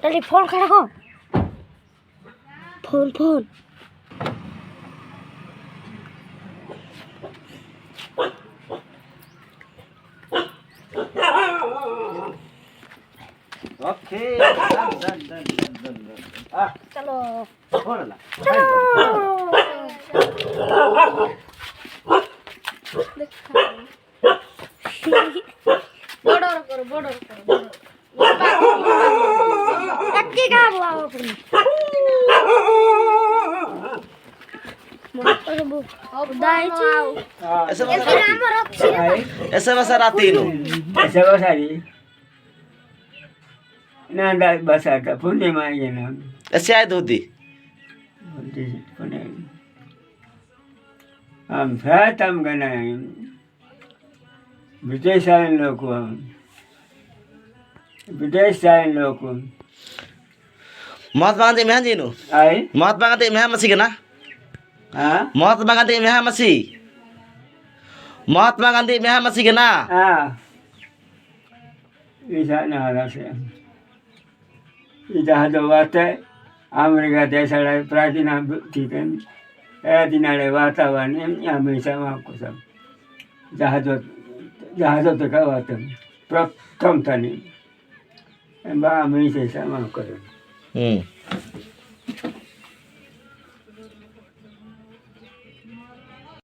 Tadi phone khara ko. Phone. Okay, done. Chalo. Phone la. Border karo. Takki ka bo apni. Essa vai ser ratino. Essa basari. Nanda basata punya mai na. Essa é dudi. हम फातम गना विदेश आए लोग महात्मा गांधी में जी नु आए महात्मा गांधी में मसी के ना हाँ महात्मा गांधी में मसी महात्मा गांधी में मसी के ना हाँ ऐसा ना हाल से इधर तो बात है अमेरिका देश वाला प्राचीन ठीक है दिनाले वातावरण हमेशा वहाँको सब जहाज तो का बात प्रथम था नहीं हमेशा वहाँ करें